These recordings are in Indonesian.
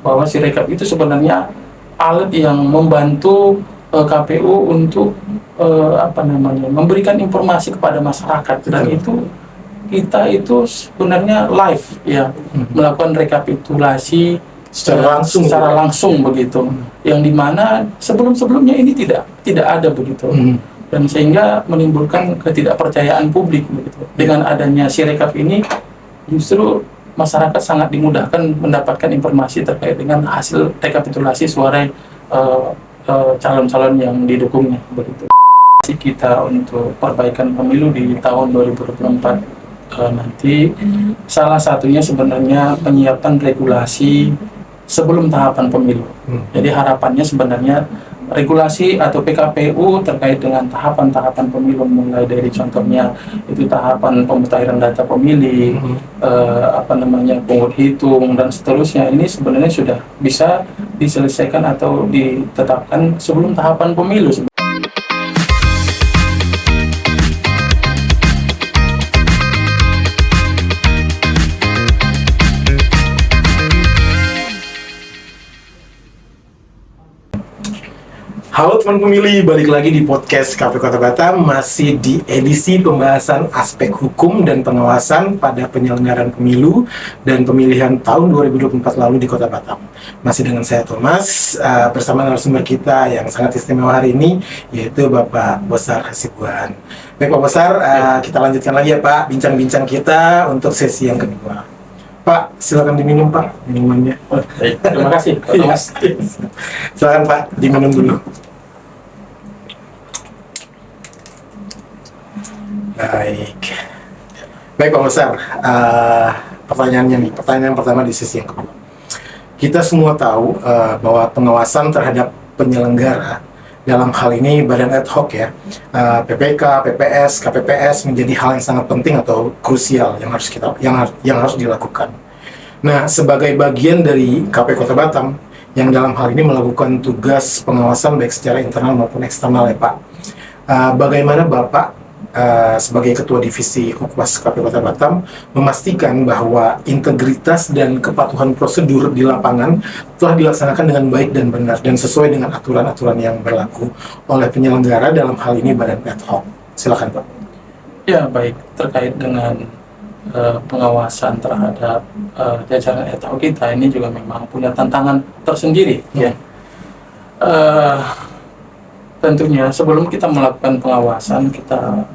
bahwa Sirekap itu sebenarnya alat yang membantu KPU untuk memberikan informasi kepada masyarakat, dan itu kita itu sebenarnya live ya, melakukan rekapitulasi secara langsung begitu, yang dimana sebelumnya ini tidak ada begitu. Dan sehingga menimbulkan ketidakpercayaan publik begitu. Dengan adanya Sirekap ini justru masyarakat sangat dimudahkan mendapatkan informasi terkait dengan hasil rekapitulasi suara calon-calon yang didukungnya begitu. Kita untuk perbaikan pemilu di tahun 2024 nanti salah satunya sebenarnya penyiapan regulasi sebelum tahapan pemilu. Jadi harapannya sebenarnya regulasi atau PKPU terkait dengan tahapan-tahapan pemilu, mulai dari contohnya itu tahapan pemutahiran data pemilih, pungut hitung dan seterusnya, ini sebenarnya sudah bisa diselesaikan atau ditetapkan sebelum tahapan pemilu. Halo teman pemilih, balik lagi di podcast KPU Kota Batam, masih di edisi pembahasan aspek hukum dan pengawasan pada penyelenggaraan pemilu dan pemilihan tahun 2024 lalu di Kota Batam. Masih dengan saya Thomas, bersama narasumber kita yang sangat istimewa hari ini, yaitu Bapak Bosar Hasibuan. Baik Pak Bosar, kita lanjutkan lagi ya Pak, bincang-bincang kita untuk sesi yang kedua. Pak, silakan diminum Pak, minumannya. Baik, terima kasih Pak Thomas. Silakan Pak, diminum dulu. Baik Pak Bosar, pertanyaan pertama di sesi yang kedua. Kita semua tahu bahwa pengawasan terhadap penyelenggara, dalam hal ini badan ad hoc ya, PPK, PPS, KPPS menjadi hal yang sangat penting atau krusial yang harus dilakukan. Nah, sebagai bagian dari KPU Kota Batam yang dalam hal ini melakukan tugas pengawasan baik secara internal maupun eksternal ya Pak, bagaimana Bapak sebagai Ketua Divisi Humas KPU Kota Batam memastikan bahwa integritas dan kepatuhan prosedur di lapangan telah dilaksanakan dengan baik dan benar dan sesuai dengan aturan-aturan yang berlaku oleh penyelenggara, dalam hal ini badan ad hoc. Silakan Pak. Ya baik, terkait dengan pengawasan terhadap jajaran ad hoc kita ini juga memang punya tantangan tersendiri ya. Tentunya sebelum kita melakukan pengawasan, kita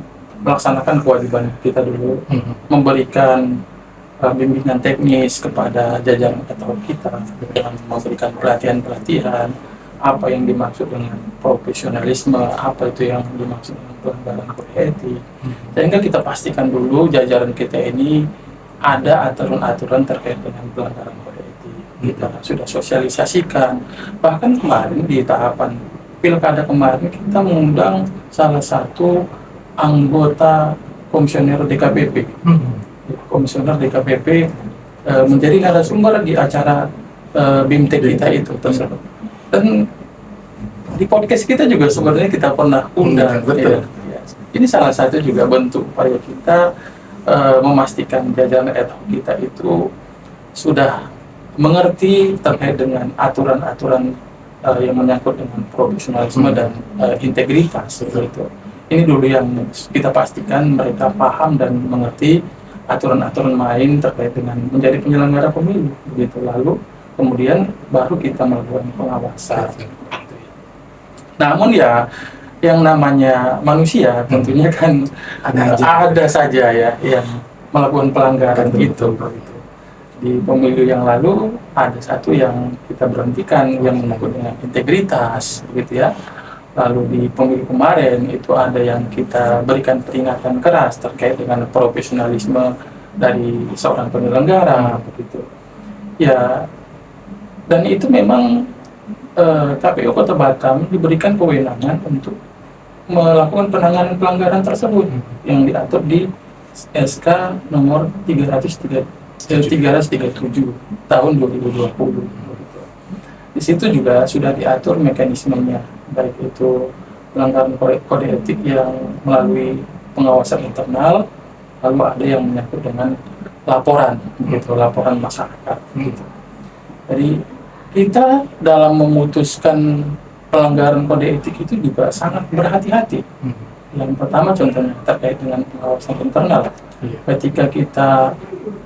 melaksanakan kewajiban kita dulu, memberikan bimbingan teknis kepada jajaran ad hoc kita dengan memberikan pelatihan-pelatihan apa yang dimaksud dengan profesionalisme, apa itu yang dimaksud dengan pelanggaran kode etik, sehingga kita pastikan dulu jajaran kita ini ada aturan-aturan terkait dengan pelanggaran kode etik. Kita sudah sosialisasikan, bahkan kemarin di tahapan pilkada kemarin kita mengundang salah satu anggota komisioner DKPP. Komisioner DKPP menjadi narasumber di acara BIMTEK kita itu tersebut. Dan di podcast kita juga sebenarnya kita pernah undang. Ya. Ini salah satu juga bentuk upaya kita memastikan jajaran ad hoc kita itu sudah mengerti terkait dengan aturan-aturan yang menyangkut dengan profesionalisme dan integritas itu. Ini dulu yang kita pastikan mereka paham dan mengerti aturan-aturan main terkait dengan menjadi penyelenggara pemilu begitu. Lalu kemudian baru kita melakukan pengawasan. Namun ya yang namanya manusia tentunya kan ada saja ya yang melakukan pelanggaran itu. Di pemilu yang lalu ada satu yang kita berhentikan yang menyangkut dengan integritas begitu ya. Lalu di pemilu kemarin itu ada yang kita berikan peringatan keras terkait dengan profesionalisme dari seorang penyelenggara begitu. Ya, dan itu memang KPU Kota Batam diberikan kewenangan untuk melakukan penanganan pelanggaran tersebut yang diatur di SK nomor 337 tahun 2020. Di situ juga sudah diatur mekanismenya, baik itu pelanggaran kode etik yang melalui pengawasan internal, lalu ada yang menyangkut dengan laporan, begitu, laporan masyarakat. Gitu. Jadi kita dalam memutuskan pelanggaran kode etik itu juga sangat berhati-hati. Yang pertama contohnya terkait dengan pengawasan internal. Ketika kita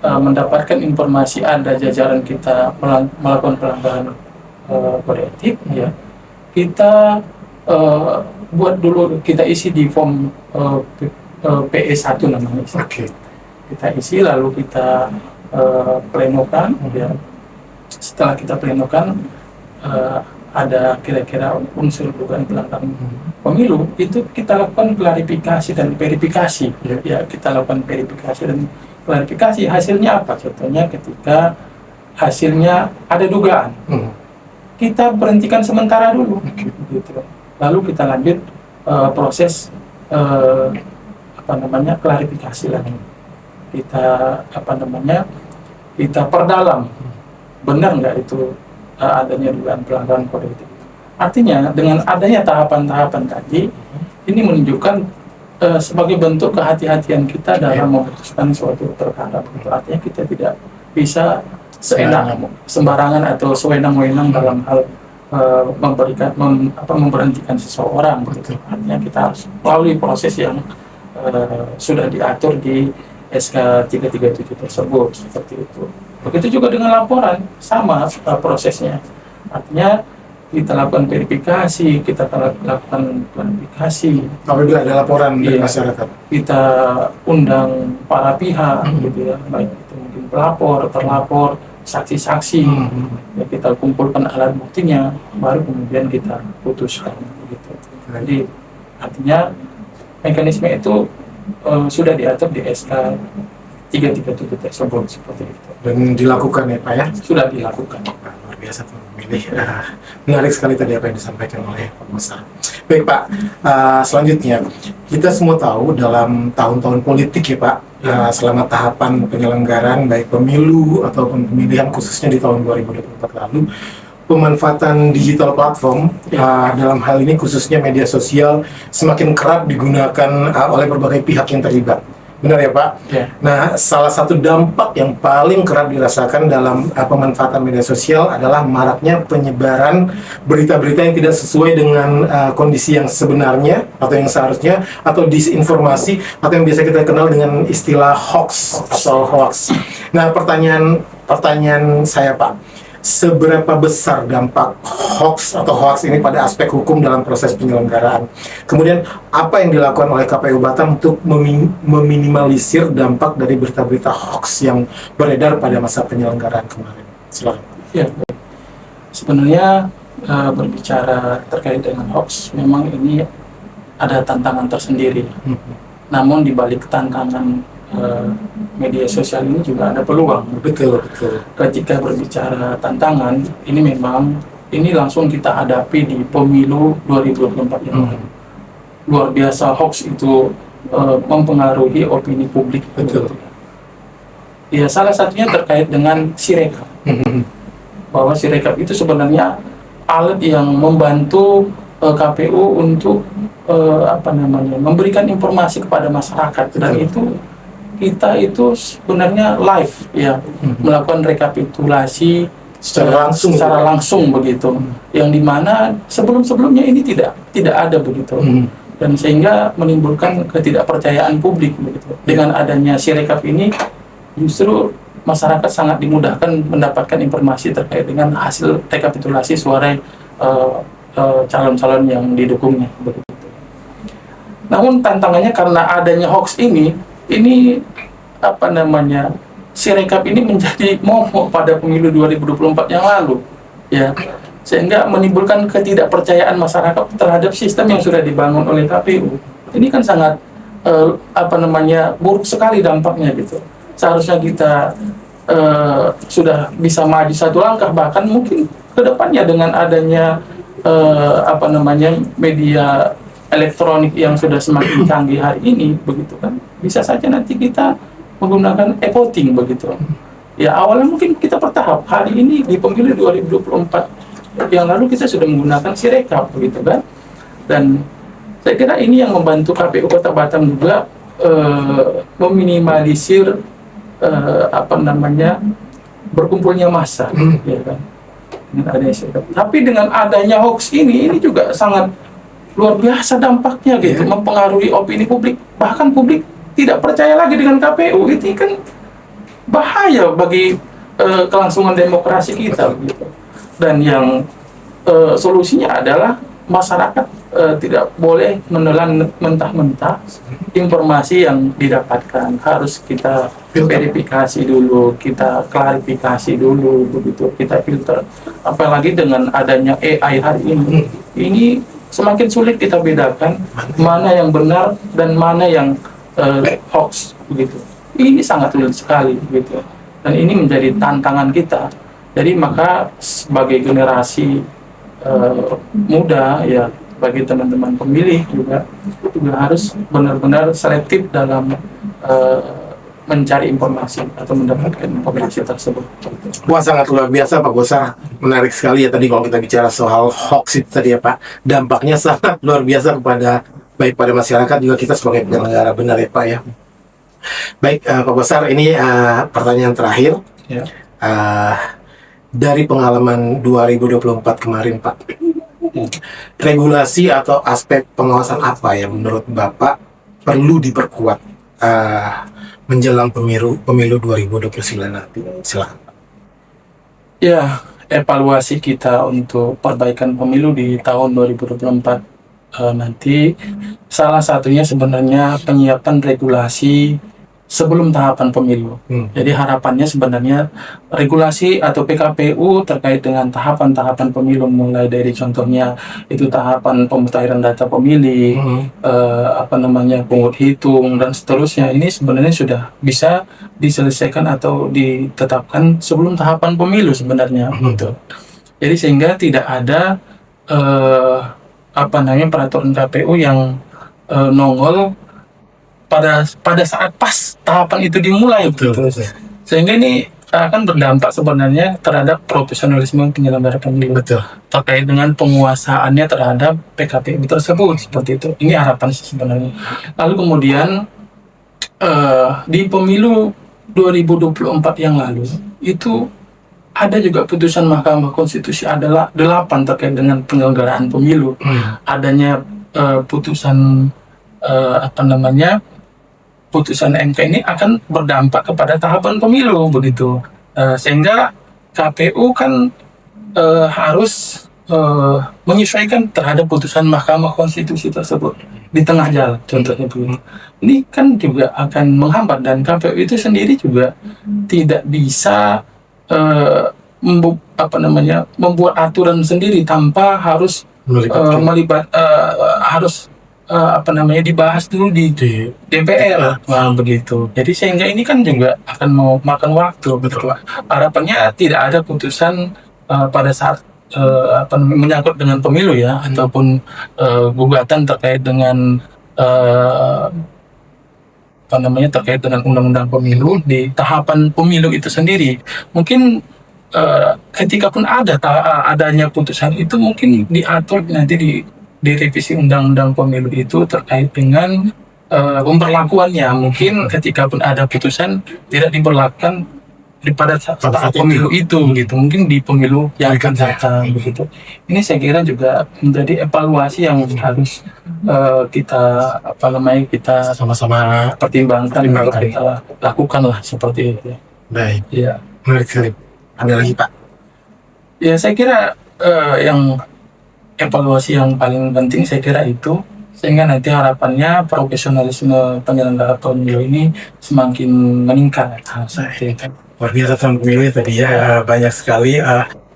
mendapatkan informasi ada jajaran kita melakukan pelanggaran kode etik, ya kita buat dulu, kita isi di form PE1 namanya. Kita isi lalu kita plenokan, ya. Setelah kita plenokan ada kira-kira unsur dugaan pelanggaran pemilu, itu kita lakukan klarifikasi dan verifikasi. Ya, kita lakukan verifikasi dan klarifikasi. Hasilnya apa? Contohnya ketika hasilnya ada dugaan, kita berhentikan sementara dulu, gitu. Lalu kita lanjut proses klarifikasi lagi. Kita kita perdalam, benar nggak itu adanya dugaan pelanggaran kode etik. Artinya dengan adanya tahapan-tahapan tadi, ini menunjukkan sebagai bentuk kehati-hatian kita dalam memutuskan suatu perkara. Artinya kita tidak bisa sembarangan atau sewenang-wenang dalam hal memberhentikan seseorang. Gitu. Artinya kita harus melalui proses yang sudah diatur di SK 337 tersebut, seperti itu. Begitu juga dengan laporan, sama prosesnya. Artinya kita lakukan verifikasi, kita lakukan klarifikasi. Apabila ada laporan dari masyarakat, kita undang para pihak, gitu ya, baik itu mungkin pelapor, terlapor, saksi-saksi, ya, kita kumpulkan alat buktinya, baru kemudian kita putuskan, gitu. Jadi artinya mekanisme itu sudah diatur di SK 337 tersebut, seperti itu. Dan dilakukan ya Pak ya? Sudah dilakukan. Luar biasa Pak memilih. Menarik sekali tadi apa yang disampaikan oleh Pak Musa. Baik Pak, selanjutnya kita semua tahu dalam tahun-tahun politik ya Pak, selama tahapan penyelenggaraan baik pemilu ataupun pemilihan khususnya di tahun 2024 lalu, pemanfaatan digital platform dalam hal ini khususnya media sosial semakin kerap digunakan oleh berbagai pihak yang terlibat. Benar ya Pak? Nah, salah satu dampak yang paling kerap dirasakan dalam pemanfaatan media sosial adalah maraknya penyebaran berita-berita yang tidak sesuai dengan kondisi yang sebenarnya atau yang seharusnya, atau disinformasi, atau yang biasa kita kenal dengan istilah hoax atau hoax. Nah, pertanyaan saya Pak, seberapa besar dampak hoax atau hoax ini pada aspek hukum dalam proses penyelenggaraan? Kemudian apa yang dilakukan oleh KPU Batam untuk meminimalisir dampak dari berita-berita hoax yang beredar pada masa penyelenggaraan kemarin? Silakan. Ya, sebenarnya berbicara terkait dengan hoax, memang ini ada tantangan tersendiri. Namun di balik tantangan media sosial ini juga ada peluang. Betul. Ketika berbicara tantangan, ini memang langsung kita hadapi di pemilu 2024 yang lalu. Luar biasa hoax itu mempengaruhi opini publik. Betul. Ya, salah satunya terkait dengan Sirekap. Bahwa Sirekap itu sebenarnya alat yang membantu KPU untuk memberikan informasi kepada masyarakat. Dan kita itu sebenarnya live ya, melakukan rekapitulasi secara langsung begitu, yang dimana sebelumnya ini tidak ada begitu, dan sehingga menimbulkan ketidakpercayaan publik begitu. Dengan adanya Sirekap ini justru masyarakat sangat dimudahkan mendapatkan informasi terkait dengan hasil rekapitulasi suara calon-calon yang didukungnya begitu. Namun tantangannya karena adanya hoax ini Sirekap ini menjadi momok pada pemilu 2024 yang lalu, ya, sehingga menimbulkan ketidakpercayaan masyarakat terhadap sistem yang sudah dibangun oleh KPU. Ini kan sangat buruk sekali dampaknya gitu. Seharusnya kita sudah bisa maju satu langkah, bahkan mungkin kedepannya dengan adanya media elektronik yang sudah semakin canggih hari ini begitu kan, bisa saja nanti kita menggunakan e-voting begitu. Ya, awalnya mungkin kita bertahap. Hari ini di pemilu 2024 yang lalu kita sudah menggunakan Sirekap begitu kan. Dan saya kira ini yang membantu KPU Kota Batam juga meminimalisir berkumpulnya massa, ya kan. dengan adanya sirekap. Tapi dengan adanya hoax ini juga sangat luar biasa dampaknya gitu, mempengaruhi opini publik. Bahkan publik tidak percaya lagi dengan KPU. Itu kan bahaya bagi kelangsungan demokrasi kita gitu. Dan yang solusinya adalah masyarakat tidak boleh menelan mentah-mentah informasi yang didapatkan. Harus kita verifikasi dulu, kita klarifikasi dulu, begitu kita filter. Apalagi dengan adanya AI hari ini semakin sulit kita bedakan mana yang benar dan mana yang hoax, begitu. Ini sangat sulit sekali, gitu. Dan ini menjadi tantangan kita. Jadi maka sebagai generasi muda, ya, bagi teman-teman pemilih juga harus benar-benar selektif dalam mencari informasi atau mendapatkan informasi tersebut. Wah, sangat luar biasa Pak Bosar. Menarik sekali ya tadi kalau kita bicara soal hoax itu tadi ya Pak. Dampaknya sangat luar biasa kepada baik pada masyarakat juga kita sebagai penyelenggara, benar ya Pak ya. Baik Pak Bosar, ini pertanyaan terakhir. Ya. Dari pengalaman 2024 kemarin Pak, regulasi atau aspek pengawasan apa yang menurut Bapak perlu diperkuat menjelang pemilu 2029 nanti? Silakan. Ya, evaluasi kita untuk perbaikan pemilu di tahun 2024 nanti salah satunya sebenarnya penyiapan regulasi sebelum tahapan pemilu. Jadi harapannya sebenarnya regulasi atau PKPU terkait dengan tahapan-tahapan pemilu, mulai dari contohnya itu tahapan pemutahiran data pemilih, pungut hitung dan seterusnya, ini sebenarnya sudah bisa diselesaikan atau ditetapkan sebelum tahapan pemilu sebenarnya. Gitu. Jadi sehingga tidak ada peraturan KPU yang nongol pada saat pas tahapan itu dimulai. Betul. Sehingga ini akan berdampak sebenarnya terhadap profesionalisme penyelenggara pemilu. Betul. Terkait dengan penguasaannya terhadap PKPU tersebut, seperti itu. Ini harapan sebenarnya. Lalu kemudian di pemilu 2024 yang lalu itu ada juga putusan Mahkamah Konstitusi adalah 8 terkait dengan penyelenggaraan pemilu. Adanya putusan putusan MK ini akan berdampak kepada tahapan pemilu, begitu. Sehingga KPU kan harus menyesuaikan terhadap putusan Mahkamah Konstitusi tersebut di tengah jalan, contohnya begini. Ini kan juga akan menghambat, dan KPU itu sendiri juga tidak bisa membuat aturan sendiri tanpa harus dibahas dulu di DPR, begitu. Jadi sehingga ini kan juga akan mau makan waktu. Betul. Harapannya tidak ada putusan pada saat menyangkut dengan pemilu ya, ataupun gugatan terkait dengan terkait dengan undang-undang pemilu di tahapan pemilu itu sendiri. Mungkin ketika pun adanya putusan itu mungkin diatur nanti di revisi undang-undang pemilu itu terkait dengan pemberlakuannya. Mungkin ketika pun ada putusan tidak diberlakukan pada saat pemilu itu, gitu. Mungkin di pemilu yang akan datang, begitu. Ini saya kira juga menjadi evaluasi yang harus kita sama-sama pertimbangkan, kita lakukan lah seperti itu. Baik. Ya. Menarik sekali. Ada lagi Pak? Ya, saya kira yang evaluasi yang paling penting saya kira itu, sehingga nanti harapannya profesionalisme penyelenggara pemilu ini semakin meningkat. Luar biasa teman pemilih tadi ya, banyak sekali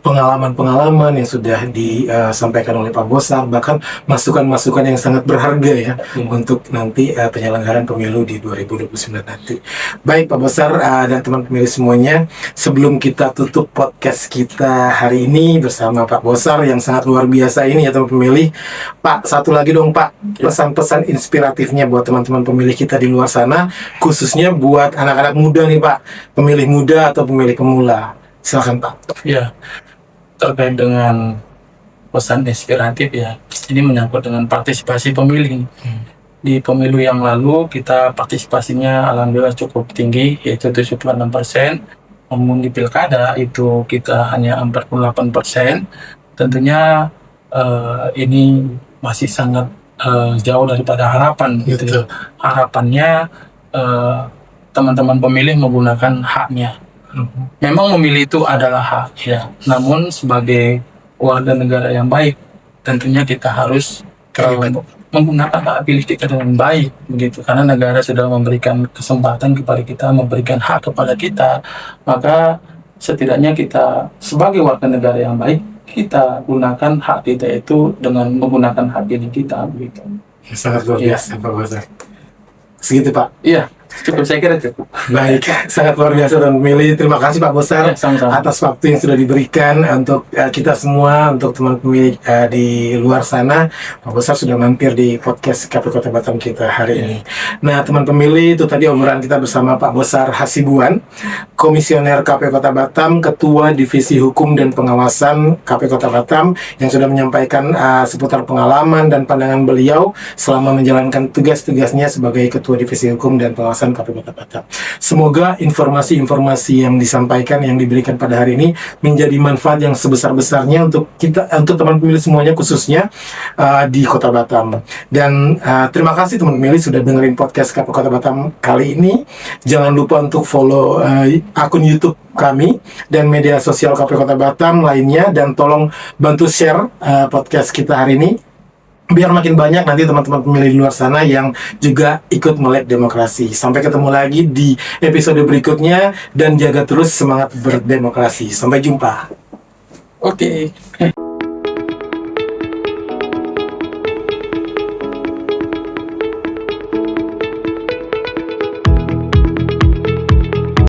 pengalaman-pengalaman yang sudah disampaikan oleh Pak Bosar, bahkan masukan-masukan yang sangat berharga ya untuk nanti penyelenggaraan pemilu di 2029 nanti. Baik Pak Bosar dan teman pemilih semuanya, sebelum kita tutup podcast kita hari ini bersama Pak Bosar yang sangat luar biasa ini ya teman pemilih, Pak, satu lagi dong Pak, pesan-pesan inspiratifnya buat teman-teman pemilih kita di luar sana, khususnya buat anak-anak muda nih Pak, pemilih muda atau pemilih pemula. Silakan Pak. Ya, terkait dengan pesan inspiratif ya, ini menyangkut dengan partisipasi pemilih. Di pemilu yang lalu kita partisipasinya alhamdulillah cukup tinggi, yaitu 76%. namun di pilkada itu kita hanya 48%, tentunya ini masih sangat jauh daripada harapan gitu. Betul. Harapannya teman-teman pemilih menggunakan haknya. Memang memilih itu adalah hak ya, namun sebagai warga negara yang baik tentunya kita harus menggunakan hak pilih kita dengan baik begitu, karena negara sudah memberikan kesempatan kepada kita, memberikan hak kepada kita, maka setidaknya kita sebagai warga negara yang baik kita gunakan hak kita itu dengan menggunakan hak pilih kita begitu. Sangat luar biasa Pak Bosar. Segitu Pak. Iya, cukup, saya kira cukup. Baik, sangat luar biasa dan pemilih. Terima kasih Pak Bosar Ya, sama-sama. atas waktu yang sudah diberikan untuk kita semua, untuk teman pemilih di luar sana. Pak Bosar sudah mampir di podcast KP Kota Batam kita hari ini. Nah, teman pemilih, itu tadi obrolan kita bersama Pak Bosar Hasibuan, Komisioner KP Kota Batam, Ketua Divisi Hukum dan Pengawasan KP Kota Batam, yang sudah menyampaikan seputar pengalaman dan pandangan beliau selama menjalankan tugas-tugasnya sebagai Ketua Divisi Hukum dan Pengawasan KP Kota Batam. Semoga informasi-informasi yang disampaikan, yang diberikan pada hari ini menjadi manfaat yang sebesar-besarnya untuk kita, untuk teman pemilih semuanya, khususnya di Kota Batam. Dan terima kasih teman pemilih sudah dengerin podcast KP Kota Batam kali ini. Jangan lupa untuk follow akun YouTube kami dan media sosial KP Kota Batam lainnya, dan tolong bantu share podcast kita hari ini biar makin banyak nanti teman-teman pemilih di luar sana yang juga ikut melek demokrasi. Sampai ketemu lagi di episode berikutnya, dan jaga terus semangat berdemokrasi. Sampai jumpa. Oke.